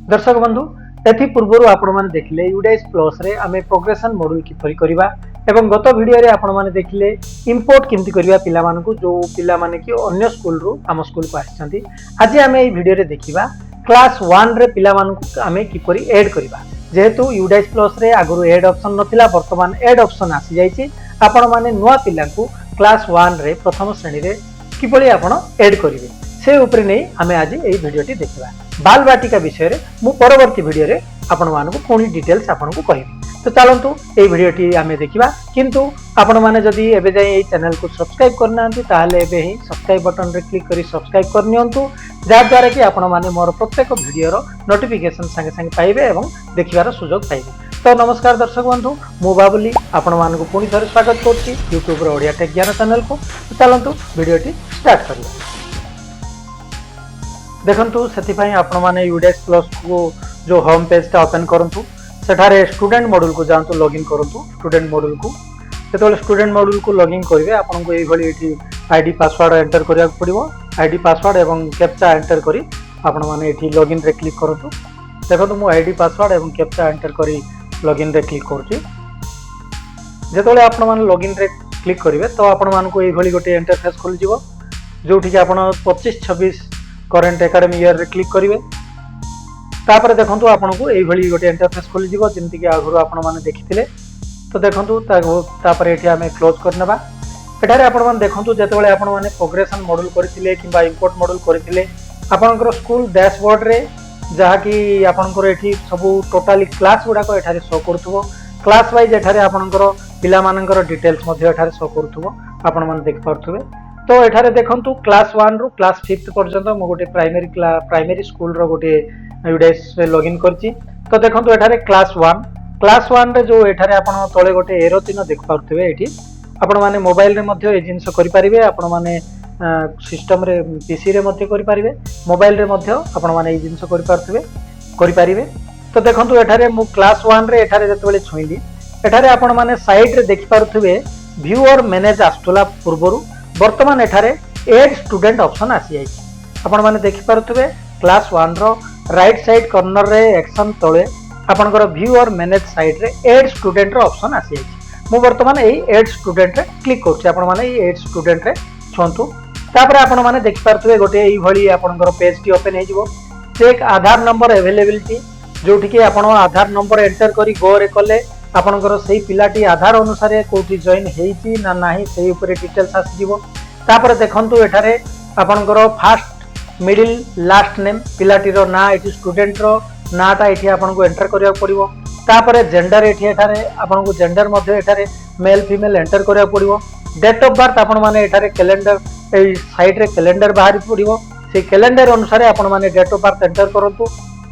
दर्शक बंधु एथि पूर्व आपण मैंने देखिले यूडाइस प्लस रे आमे प्रोग्रेशन मॉड्यूल किपरि करिबा एवं गत वीडियो रे आपण मैंने देखिले इंपोर्ट केमति करिबा पिला मानकु जो पिला माने कि अन्य स्कूल रु आम स्कूल को आछंती। आज आमे ए वीडियो रे देखिबा क्लास 1 रे पिला मानकु आमे किपरि ऐड करिबा। जेहेतु यूडाइस प्लस रे आगुरु ऐड ऑप्शन नथिला वर्तमान ऐड ऑप्शन आसी जाईची। आपण माने नुवा पिलांकु क्लास 1 रे प्रथम श्रेणी रे किपरि आपण ऐड करिवे से उपरे नै आमे आज ए वीडियोटी देखिबा। बाल बाटिका विषय रे मु परवर्ती वीडियो रे आपण मानकु पुनी डिटेल्स आपण को कहिबी। तो चलंतु ए वीडियोटी आमे देखिबा। किंतु आपण माने जदी एबे जाय ए चैनल को सब्सक्राइब करनांती ताहाले एबे ही सब्सक्राइब बटन रे क्लिक करी सब्सक्राइब करनियंतु जा द्वारा कि आपण माने मोर प्रत्येक वीडियो रो नोटिफिकेशन संगे संगे पाइबे एवं देखिबार सुयोग पाइबे। तो नमस्कार दर्शक बंधु मु बाबुली आपण मानकु पुनी थरे स्वागत करछि YouTube रो ओडिया टेक ज्ञान चैनल को। चलंतु वीडियोटी स्टार्ट करिबा। देखंतु सेतिपई आपण माने यूडेक्स प्लस को जो होम पेज टा ओपन करंतु सेठारे स्टूडेंट मॉड्यूल को जानतु लॉगिन करंतु। स्टूडेंट मॉड्यूल को जेतोले स्टूडेंट मॉड्यूल को लॉगिन करिवे आपन को एई भली एठी आईडी पासवर्ड एंटर करिया पड़िबो। आईडी पासवर्ड एवं कैप्चा एंटर करी आपण माने एठी लॉगिन रे क्लिक करंतु। देखंतु मो आईडी पासवर्ड एवं कैप्चा एंटर करी लॉगिन रे क्लिक करछि। जेतोले आपण माने लॉगिन रे क्लिक करिवे तो आपण मान को एई भली गोटे इंटरफेस खोल जिवो जोठी कि आपण 25-26 करेंट एकेडमी ईयर रे क्लिक करिवे। तापर देखंतु आपन को एई भली गोटे इंटरफेस खोली जिवो जेंति कि आगुरु आपन माने देखिथिले। तो देखंतु तापर एठी हमें क्लोज करनेबा। एठारे आपन माने देखंतु जेतेबेले आपन माने प्रोग्रेशन मॉड्यूल करिथिले किबा इंपोर्ट मॉड्यूल करिथिले आपनकर स्कूल डैशबोर्ड रे जहा कि आपनकर एठी सब टोटली क्लास गुडा को एठारे शो करथुबो। क्लास वाइज एठारे आपनकर पिला मानकर डिटेल्स मध्ये एठारे शो करथुबो आपन माने देख पारथुबे। तो एठारे देखंतु क्लास 1 रु क्लास 5 पर्यंत मो गोटे प्राइमरी स्कूल रो गोटे यूडाइस रे लॉगिन करछि। तो देखंतु एठारे क्लास 1 रे जो एठारे आपण तळे गोटे एरो चिन्ह देख पारथुबे। एठी आपण माने मोबाइल रे मध्ये ए जिंस करि परिबे। आपण माने सिस्टम रे पीसी रे मध्ये करि परिबे। मोबाइल रे मध्ये आपण माने ए जिंस करि परिबे। तो देखंतु एठारे मु क्लास 1 रे एठारे जतबेले छुइली एठारे आपण माने साइड रे देख पारथुबे व्यू और मैनेज आस्तुला पूर्वरु वर्तमान एठारे एड स्टूडेंट ऑप्शन आसी जाई। आपण माने देखि पारथुबे class 1 row right side corner रे एक्शन तळे आपनकर व्यू और मैनेज साइड रे एड स्टूडेंट रो ऑप्शन आसी जाई। मु वर्तमान एई एड स्टूडेंट रे क्लिक करछि। आपण माने एई एड स्टूडेंट रे छंतु तापर आपण माने देखि पारथुबे गोटे एई भली आपनकर पेज टी ओपन हे जिवो। चेक आधार नंबर अवेलेबिलिटी जोठी कि आपण आधार नंबर एंटर करी गो रे कले आपनकर सेही पिलाटी आधार अनुसार कोठी जॉइन हेइची ना नाही सेही ऊपर डिटेल्स आसी जिवो। तापर देखंतु एठारे आपनकर फर्स्ट मिडिल लास्ट नेम पिलाटी रो ना एठी स्टूडेंट रो नाटा एठी आपन को एंटर करिया पड़िबो। तापर जेंडर एठारे आपन को जेंडर मध्ये एठारे मेल फीमेल एंटर करिया पड़िबो। डेट ऑफ बर्थ आपन माने एठारे कैलेंडर ए साइड रे कैलेंडर बाहरी पड़िबो। से कैलेंडर अनुसार आपन माने डेट ऑफ बर्थ एंटर करंतु।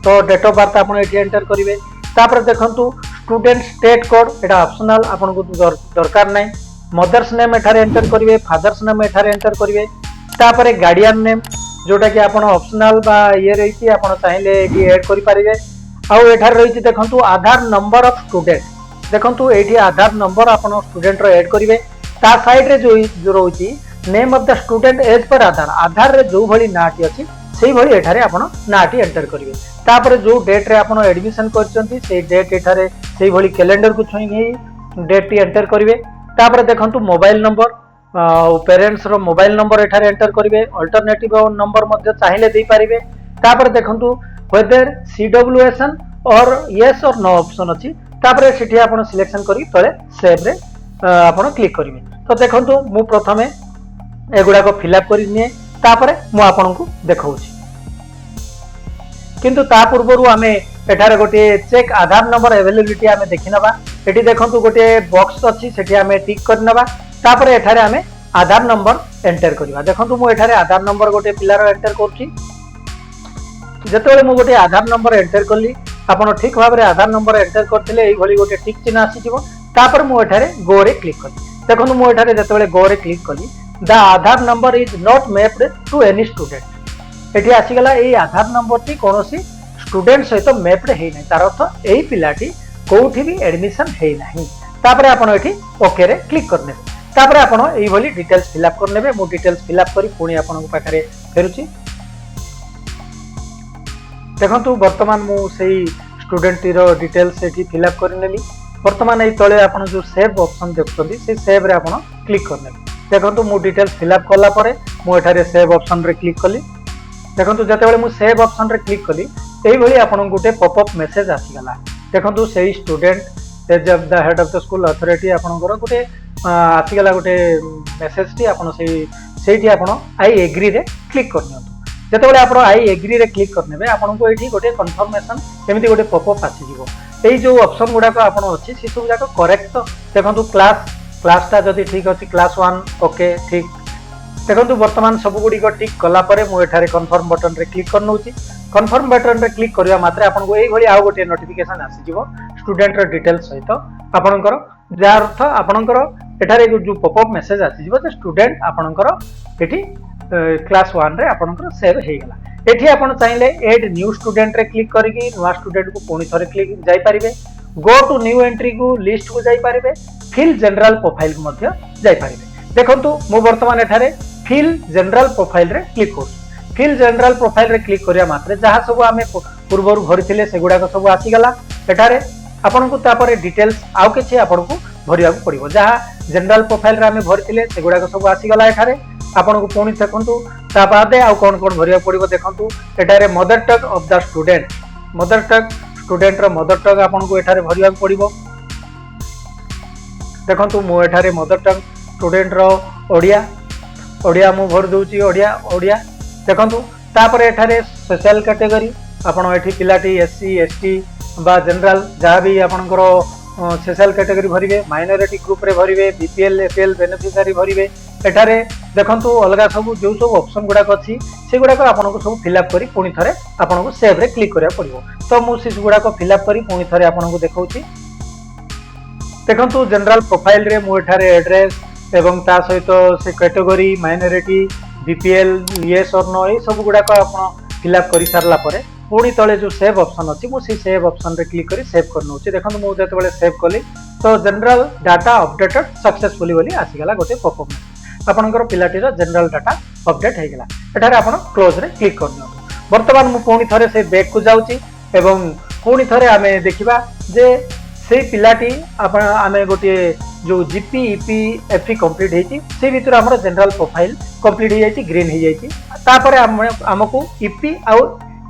तो डेट ऑफ बर्थ आपन एठी एंटर करिवे। तापर देखंतु स्टूडेंट स्टेट कोड एटा ऑप्शनल आपन को दरकार नै। मदर्स नेम एठारे एंटर करिवे। फादर्स नेम एठारे एंटर करिवे। तापर गार्डियन नेम जोटा कि आपन ऑप्शनल बा ये रहिछि आपन चाहिले एठी ऐड करि परिवे। आ एठारे रहिछि देखंतु आधार नंबर ऑफ स्टूडेंट। देखंतु एठी आधार नंबर आपन स्टूडेंट रो ऐड करिवे। ता साइड रे जो रहिछि name of the student as per Aadhaar रे जो भली नाटी अछि सेही भली एठारे आपन नाटी एंटर करिवे। तापर जो डेट रे आपन एडमिशन करचंती से डेट एठारे सेही भली कैलेंडर को छुई नै डेट टी एंटर करिवे। तापर देखंतु मोबाइल नंबर पेरेंट्स रो मोबाइल नंबर एठारे एंटर करिवे। अल्टरनेटिव नंबर मध्ये चाहिले देई परिवे। तापर देखंतु वेदर सीडब्ल्यूएसएन और यस और नो ऑप्शन अछि। तापर सेठी आपण सिलेक्शन करी तळे सेव रे आपण क्लिक करिवे। तो देखंतु मु प्रथमे एगुडा को फिल अप करि निए तापर मु आपण को देखाउछि। किंतु ता पूर्वरु आमे एठारे गोटे चेक आधार नंबर अवेलेबिलिटी आमे देखिनबा। एठी देखंतु गोटे बॉक्स अछि सेठी आमे टिक करनबा। तापर एठारे आमे आधार नंबर एंटर करिवा। देखंतु मु एठारे आधार नंबर गोटे पिलार एंटर करछि। जेतेबेले मु गोटे आधार नंबर एंटर करली आपण ठीक भाबरे आधार नंबर एंटर करथिले एई भली गोटे टिक चिन्ह आसी जिवो। तापर मु एठारे गो रे क्लिक करी। देखंतु मु एठारे जेतेबेले गो रे क्लिक कली the Aadhaar number is not mapped to any student. एठी आसी गला एई आधार नंबर टी कोनोसी स्टूडेंट सहित मैप्ड हे नै। तार अर्थ एई पिलाटी कोठी भी एडमिशन हे नाही। तापर आपण एठी ओके रे क्लिक करने। तापर आपण एई भली डिटेल्स फिल अप करनेबे। मु डिटेल्स फिल अप करी पुणी आपण पाखरे फेरुची। देखंतु वर्तमान मु सेही स्टूडेंट रो डिटेल्स एठी फिलअप करनेली वर्तमान एई तळे आपण जो सेव ऑप्शन देखुछंती से सेव रे आपण क्लिक करनेली देखंतु मु डिटेल्स फिलअप कला परे मु एठारे सेव ऑप्शन रे क्लिक कली देखंतु जते बेले मु सेव ऑप्शन रे क्लिक कली एई भली आपण गुटे पॉपअप मेसेज आसी गला देखंतु सेही student as of the head of the school authority आपनकर गुटे आसी गला गुटे मेसेज टी आपण सेठी आपण आई एग्री रे क्लिक करनियंतु जते बेले आपण आई एग्री रे क्लिक करनेबे आपण को एठी गोटे कंफर्मेशन एमिति गोटे पॉपअप आसी जीवो एई जो ऑप्शन गुडा को आपण अछि से सब जाक करेक्ट तो देखंतु क्लासटा जदि ठीक अछि क्लास 1 ओके ठीक देखंतु वर्तमान सब गुडी को ठीक कला परे मु एठारे कंफर्म बटन रे क्लिक करनउची कंफर्म बटन रे क्लिक करिया मात्रे आपण को एई भली आ गोटे नोटिफिकेशन आसी जीवो स्टूडेंट रो डिटेल्स सहित आपनकर जार अर्थ आपनकर एठारे जो पॉपअप मेसेज आसी जीवो जे स्टूडेंट आपनकर एठी क्लास 1 रे आपनकर सेव हे गेला एठी आपण चाहिले ऐड न्यू स्टूडेंट रे क्लिक करिकि नुवा स्टूडेंट को पुणी थरे क्लिक जाई परिबे गो टू न्यू एंट्री को लिस्ट को जाई परिबे फिल जनरल प्रोफाइल को मध्य जाई परिबे देखंतु मु वर्तमान एठारे फिल जनरल प्रोफाइल रे क्लिक करू फिल जनरल प्रोफाइल रे क्लिक करिया मात्रे जहा सब आमे पूर्वरु भरिथिले सेगुडा को सब आसी गला एठारे आपन को तापरे डिटेल्स आउ किछि आपन को भरिया को पड़िबो जहा जनरल प्रोफाइल रे आमे भरिथिले सेगुडा को सब आसी गला एठारे आपन को पुणी देखंतु ता बादे आउ कोन कोन भरिया पड़िबो देखंतु एठारे mother tongue of the student रो मदर टंग आपन को एठारे भरिया को पड़िबो देखंतु मु एठारे मदर टंग स्टूडेंट रो ओडिया मु भर दउची ओडिया देखंतु तापर एठारे सोशल कैटेगरी आपण एठी पिलाटी एससी एसटी बा जनरल जहा भी आपनकर सोशल कैटेगरी भरिबे माइनॉरिटी ग्रुप रे भरिबे बीपीएल एपीएल बेनिफिशियरी भरिबे एठारे देखंतु अलगा सब जो सब ऑप्शन गुडा अछि से गुडा को आपन को सब फिलअप करी पुणी थरे आपन को सेव रे क्लिक करिया पड़िबो तो मु से गुडा को फिलअप करी पुणी थरे आपन को देखौची देखंतु जनरल प्रोफाइल रे मु एठारे एड्रेस एवं ता सहित से कैटेगरी माइनॉरिटी बीपीएल यस और नो ए सब गुडा को आपन फिलअप करी सारला परे पुणी तळे जो सेव ऑप्शन अछि मु से सेव ऑप्शन रे क्लिक करी सेव करनोची देखंतु मु जते बेले सेव कली तो जनरल डाटा अपडेटेड सक्सेसफुली बोली आसी गला गोटे पॉपअप आपनकर पिलाटी रो जनरल डाटा अपडेट हे गेला एठारे आपन क्लोज रे क्लिक करनियो वर्तमान मु पुणी थरे से बैक को जाउची एवं पुणी थरे आमे देखिबा जे से पिलाटी आपण आमे गोटे जो जीपी ईपी एफई कंप्लीट हेची से भीतर हमर जनरल प्रोफाइल कंप्लीट हे जायची ग्रीन हे जायची तापरे हमकु ईपी आ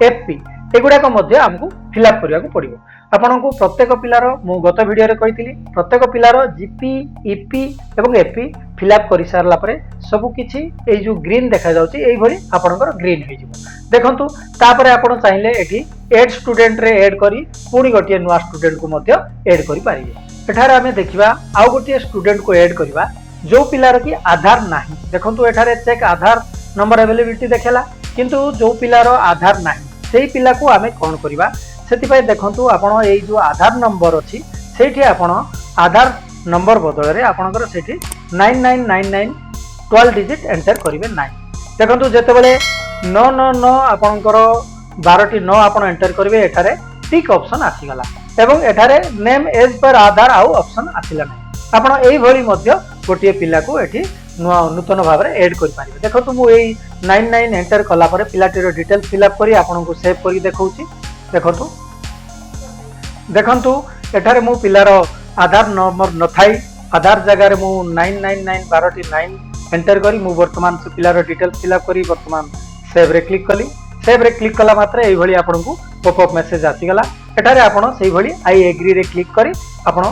एफपी एगुडा को मध्य हमकु फिलअप करिया को पड़िबो आपनको प्रत्येक पिलार मु गत वीडियो रे कहितली प्रत्येक पिलार जीपी ईपी एवं एफपी फिलअप करि सारला परे सब किछि ए जो ग्रीन देखा जाउची एई भली आपनकर ग्रीन हे जिवो देखंतु तापरे आपण चाहिले एठी ऐड स्टूडेंट रे ऐड करी पुणी गोटिए नुवा स्टूडेंट को मध्य ऐड करि पारिबे एठारे हमें देखिबा आउ गोटिए स्टूडेंट को ऐड करबा जो पिलार की आधार नाही देखंतु एठारे चेक आधार नंबर अवेलेबिलिटी देखेला किंतु जो पिलार आधार नाही सेही पिला को आमे कोन करबा सेति देखंतु आपण एई जो आधार नंबर अछि सेठी आपण आधार नंबर बदल रे आपनकर सेठी 9999 12 डिजिट एंटर करिवे नाही देखंतु जते बेले 999 आपनकर 12 टी 9 आपण एंटर करिवे एठारे टिक ऑप्शन आसी गला एवं एठारे नेम एज पर आधार आउ ऑप्शन आसिला नाही आपण एई भली मध्य गोटिए पिला को एठी नूतन भाव में एड कर पारिबे देखंतु मु एई 99 एंटर कला परे पिलाटी रो डिटेल फिलअप करी आपन को सेव करी देखौची देखंतु एठारे मु पिलार आधार नंबर न थाई आधार जगह रे मु 999 12 9 एंटर करी मु वर्तमान से पिलार डिटेल फिलअप करी वर्तमान सेव रे क्लिक कली सेव रे क्लिक कला मात्रे एई भली आपन को पॉपअप मैसेज आसी गला एठारे आपन सेई भली आई एग्री रे क्लिक करी आपन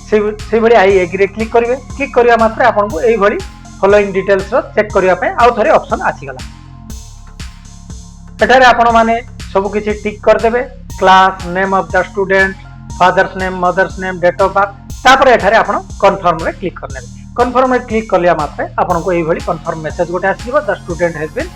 सेई भली आई एग्री रे क्लिक करिवे क्लिक करिया मात्रे आपन को एई भली फॉलोइंग डिटेल्स रो चेक करिया पे आउ थरे ऑप्शन आसी गला एठारे आपन माने सब किछि टिक कर देबे class name of the student father's name mother's name date of birth तापर एठारे आपन कंफर्म रे क्लिक कर नेबे कंफर्म रे क्लिक करलिया मात्रे आपन को एई भली कंफर्म मैसेज गोटे आसीबो the student has been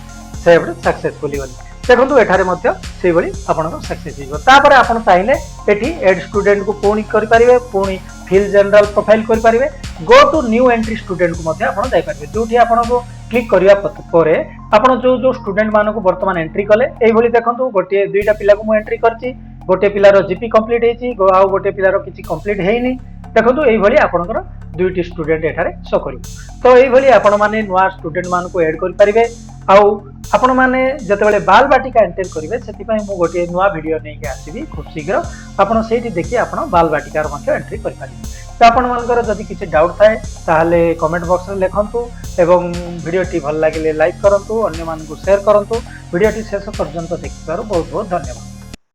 saved successfully बोली देखंतु एठारे मध्य सेई भली आपन को सक्सेस हिबो तापर आपन चाहिले एठी ऐड स्टूडेंट को पुणी करि परिबे पुणी फिल जनरल प्रोफाइल करि परिबे go to new entry student को मध्य आपन जाई परिबे जोठी आपन को क्लिक करिया परे आपन जो स्टूडेंट मान को वर्तमान एंट्री कले एई भली देखंतु गोटे दुईटा पिला को मु एंट्री करची गोटे पिलार जीपी कंप्लीट हेची आ गोटे पिलार किछि कंप्लीट हेइनी देखंतु एई भली आपनकर दुईटी स्टूडेंट एठारे शो करिवो तो एई भली आपन माने नुवा स्टूडेंट मान को ऐड करि परिबे आउ आपण माने जतबेले बाल बाटिका एंटर करिवे सेति पई मु गोटे नुवा वीडियो नै के आसीबी खूब शीघ्र आपण सेठी देखि आपण बाल बाटिका रो मध्ये एंट्री करि पारिबे। तो आपण मानकर जदि किछि डाउट थाए ताहाले कमेंट बॉक्स रे लेखंतु एवं वीडियो टी भल लागिले लाइक करंतु अन्य मानकु शेयर करंतु। वीडियो टी शेष पर्यंत देखिबार बहुत बहुत धन्यवाद।